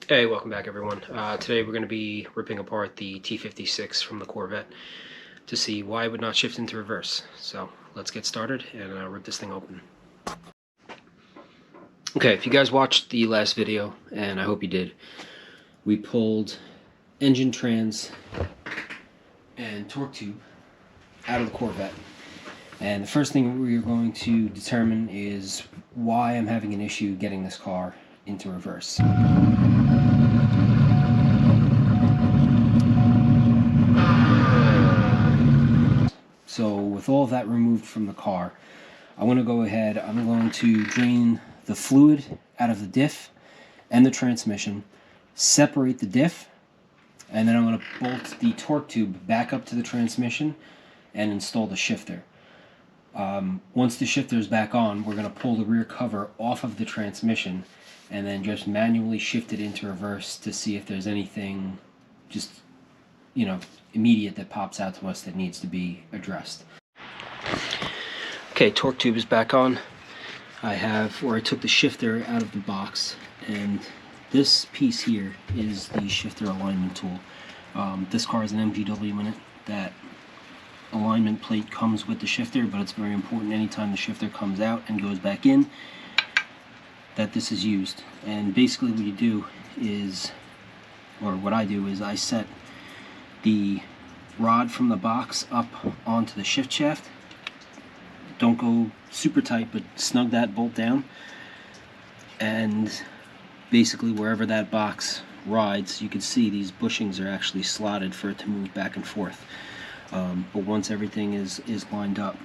Hey, welcome back everyone. Today we're going to be ripping apart the T56 from the Corvette to see why it would not shift into reverse. So let's get started and rip this thing open. Okay, if you guys watched the last video, and I hope you did, we pulled engine trans and torque tube out of the Corvette. And the first thing we're going to determine is why I'm having an issue getting this car into reverse. So with all of that removed from the car, I'm going to go ahead, I'm going to drain the fluid out of the diff and the transmission, separate the diff, and then I'm going to bolt the torque tube back up to the transmission and install the shifter. Once the shifter is back on, we're going to pull the rear cover off of the transmission and then just manually shift it into reverse to see if there's anything just, immediate that pops out to us that needs to be addressed. Okay, torque tube is back on. I took the shifter out of the box, and this piece here is the shifter alignment tool. This car has an MGW in it. That alignment plate comes with the shifter, but it's very important anytime the shifter comes out and goes back in that this is used. And basically what you do is, or what I do is, I set the rod from the box up onto the shift shaft. Don't go super tight, but snug that bolt down, and basically wherever that box rides, you can see these bushings are actually slotted for it to move back and forth. But once everything is lined up,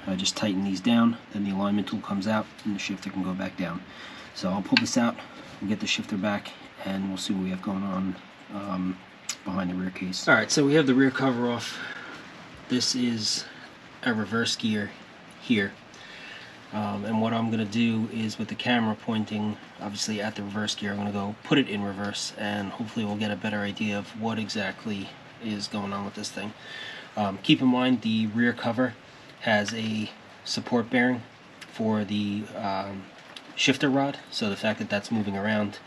I just tighten these down, then the alignment tool comes out and the shifter can go back down. So I'll pull this out, we'll get the shifter back, and we'll see what we have going on behind the rear case. Alright, so we have the rear cover off. This is a reverse gear here. And what I'm going to do is, with the camera pointing obviously at the reverse gear, I'm going to go put it in reverse, and hopefully we'll get a better idea of what exactly is going on with this thing. Keep in mind the rear cover has a support bearing for the shifter rod, so the fact that that's moving around,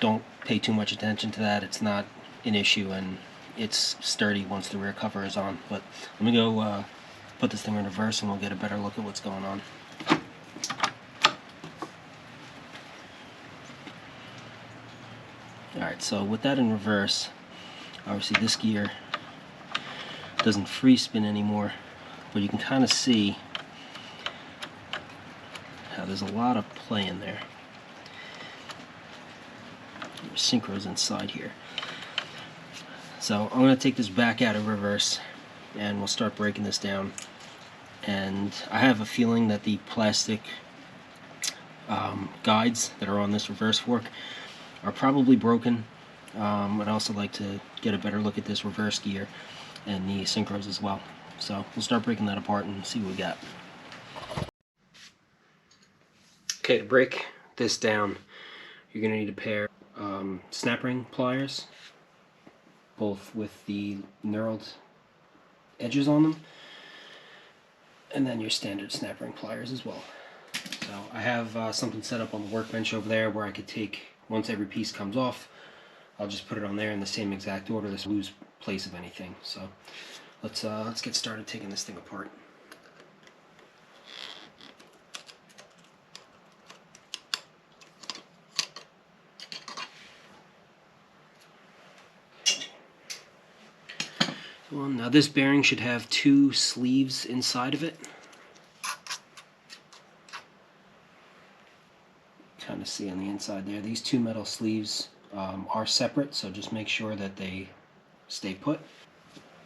don't pay too much attention to that. It's not an issue, and it's sturdy once the rear cover is on. But let me go put this thing in reverse and we'll get a better look at what's going on. Alright, so with that in reverse, obviously this gear doesn't free spin anymore, but you can kind of see how there's a lot of play in there. There's synchros inside here. So I'm going to take this back out of reverse and we'll start breaking this down. And I have a feeling that the plastic guides that are on this reverse fork are probably broken. I'd also like to get a better look at this reverse gear and the synchros as well. So we'll start breaking that apart and see what we got. Okay, to break this down, you're going to need a pair snap ring pliers, both with the knurled edges on them, and then your standard snap ring pliers as well. So I have something set up on the workbench over there where I could take, once every piece comes off, I'll just put it on there in the same exact order. This will lose place of anything. So let's get started taking this thing apart. Well, now this bearing should have two sleeves inside of it. Kind of see on the inside there. These two metal sleeves are separate, so just make sure that they stay put.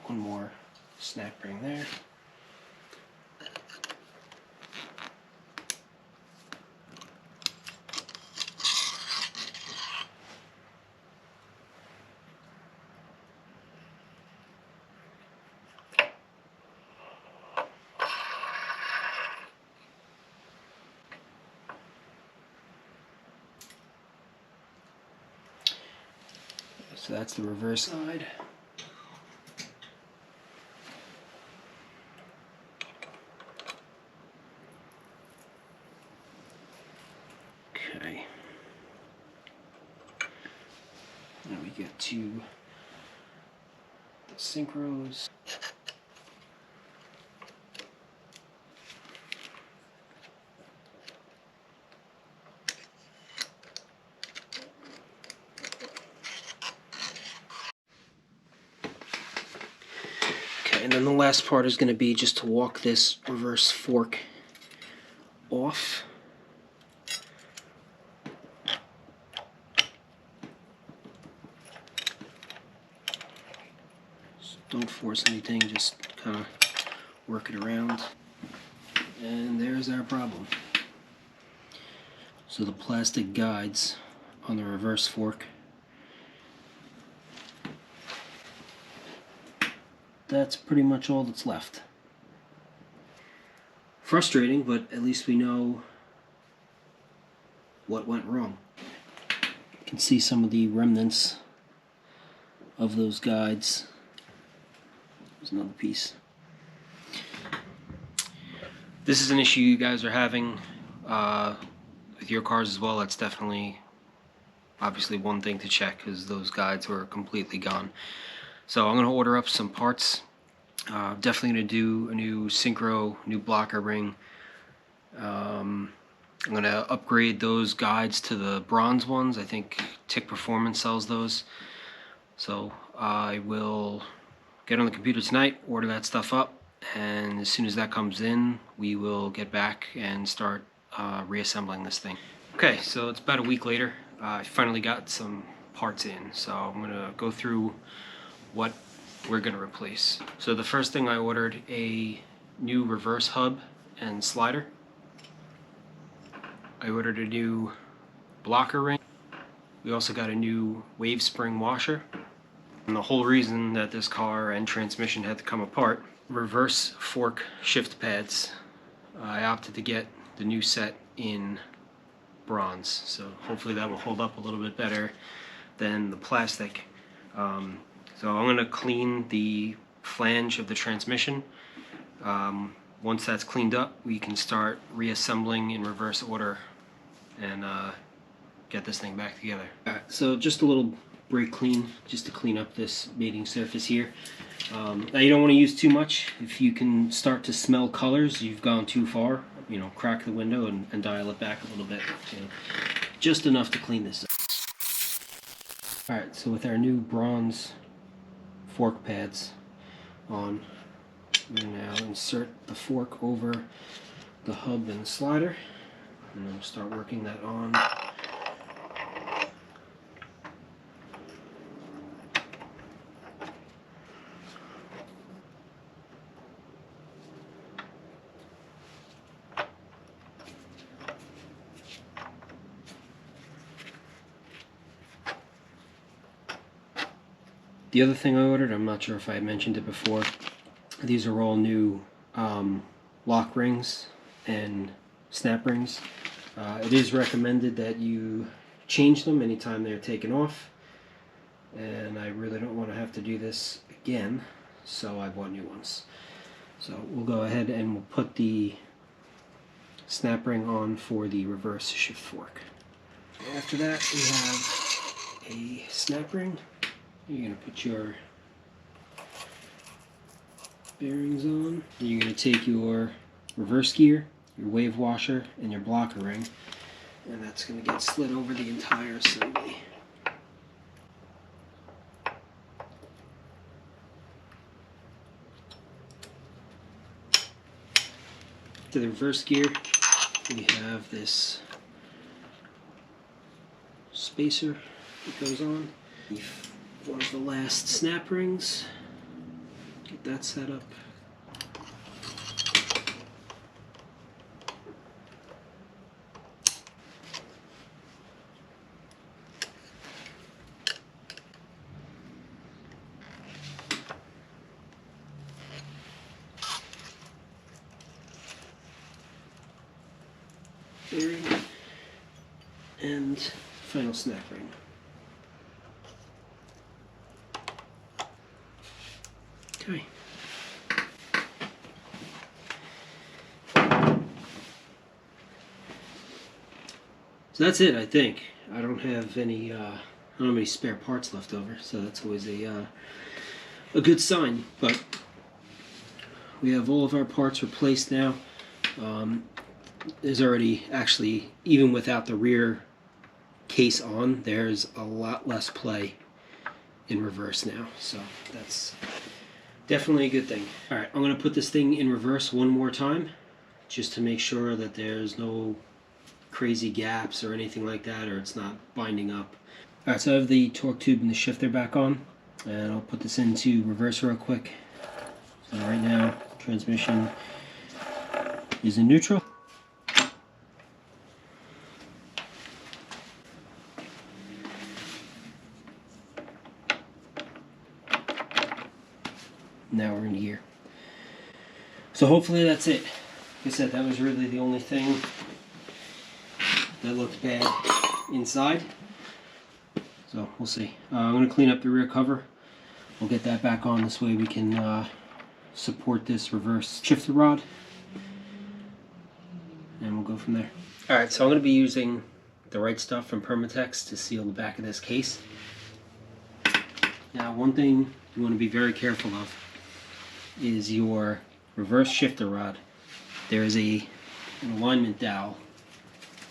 One more snap ring there. So that's the reverse side. Okay. Now we get to the synchros. Okay, and then the last part is going to be just to walk this reverse fork off. Don't force anything, just kind of work it around. And there's our problem. So the plastic guides on the reverse fork, that's pretty much all that's left. Frustrating, but at least we know what went wrong. You can see some of the remnants of those guides. There's another piece. This is an issue you guys are having with your cars as well. That's definitely, obviously, one thing to check, because those guides were completely gone. So I'm going to order up some parts. Definitely going to do a new synchro, new blocker ring. I'm going to upgrade those guides to the bronze ones. I think Tick Performance sells those. So I will get on the computer tonight, order that stuff up, and as soon as that comes in, we will get back and start reassembling this thing. Okay, so it's about a week later. I finally got some parts in, so I'm going to go through what we're going to replace. So the first thing, I ordered a new reverse hub and slider. I ordered a new blocker ring. We also got a new wave spring washer. And the whole reason that this car and transmission had to come apart, reverse fork shift pads. I opted to get the new set in bronze, so hopefully that will hold up a little bit better than the plastic. So I'm going to clean the flange of the transmission. Once that's cleaned up, we can start reassembling in reverse order and get this thing back together. Alright, so just a little brake clean, just to clean up this mating surface here. Now you don't want to use too much. If you can start to smell colors, you've gone too far. You know, crack the window and dial it back a little bit. You know, just enough to clean this up. Alright, so with our new bronze fork pads on, we're going to now insert the fork over the hub and the slider, and then start working that on. The other thing I ordered, I'm not sure if I mentioned it before, these are all new lock rings and snap rings. It is recommended that you change them anytime they're taken off, and I really don't want to have to do this again, so I bought new ones. So we'll go ahead and we'll put the snap ring on for the reverse shift fork. After that, we have a snap ring. You're going to put your bearings on. Then you're going to take your reverse gear, your wave washer, and your blocker ring, and that's going to get slid over the entire assembly. To the reverse gear, we have this spacer that goes on. One of the last snap rings. Get that set up. Bearing and final snap ring. Okay. So that's it, I think. I don't have any don't have any spare parts left over, so that's always a good sign. But we have all of our parts replaced now. There's already, actually, even without the rear case on, there's a lot less play in reverse now, so that's definitely a good thing. Alright, I'm going to put this thing in reverse one more time just to make sure that there's no crazy gaps or anything like that, or it's not binding up. Alright, so I have the torque tube and the shifter back on, and I'll put this into reverse real quick. So right now, transmission is in neutral. Now we're in gear. So hopefully that's it. Like I said, that was really the only thing that looked bad inside. So we'll see. I'm going to clean up the rear cover. We'll get that back on. This way we can support this reverse shifter rod. And we'll go from there. Alright, so I'm going to be using the right stuff from Permatex to seal the back of this case. Now, one thing you want to be very careful of is your reverse shifter rod. There is an alignment dowel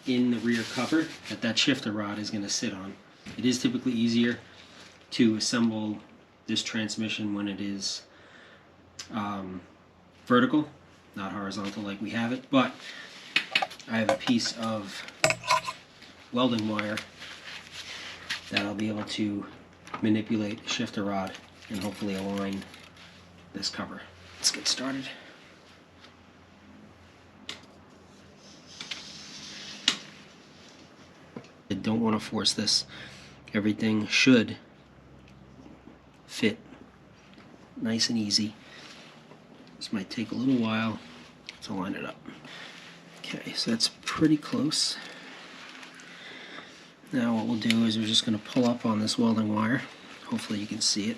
in the rear cover that shifter rod is going to sit on. It is typically easier to assemble this transmission when it is vertical, not horizontal like we have it, but I have a piece of welding wire that I'll be able to manipulate the shifter rod and hopefully align this cover. Let's get started. I don't want to force this. Everything should fit nice and easy. This might take a little while to line it up. Okay, so that's pretty close. Now what we'll do is we're just going to pull up on this welding wire. Hopefully you can see it.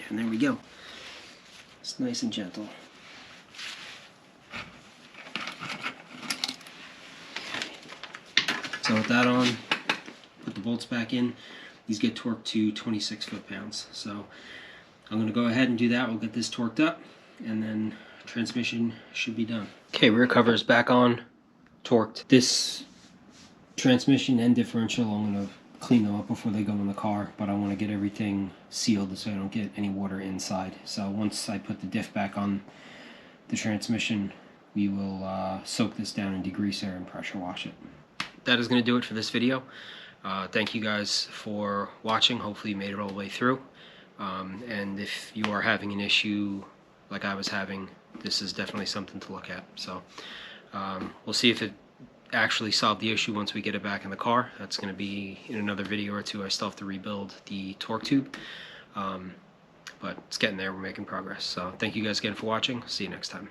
And there we go. It's nice and gentle. So with that on, put the bolts back in. These get torqued to 26 foot-pounds. So I'm going to go ahead and do that. We'll get this torqued up, and then transmission should be done. Okay, rear cover is back on, torqued. This transmission and differential, I'm going to clean them up before they go in the car, but I want to get everything sealed so I don't get any water inside. So once I put the diff back on the transmission, we will soak this down in degreaser and pressure wash it. That is going to do it for this video. Thank you guys for watching. Hopefully you made it all the way through. And if you are having an issue like I was having, this is definitely something to look at. So we'll see if it actually solved the issue once we get it back in the car. That's going to be in another video or two. I still have to rebuild the torque tube. But it's getting there. We're making progress. So thank you guys again for watching. See you next time.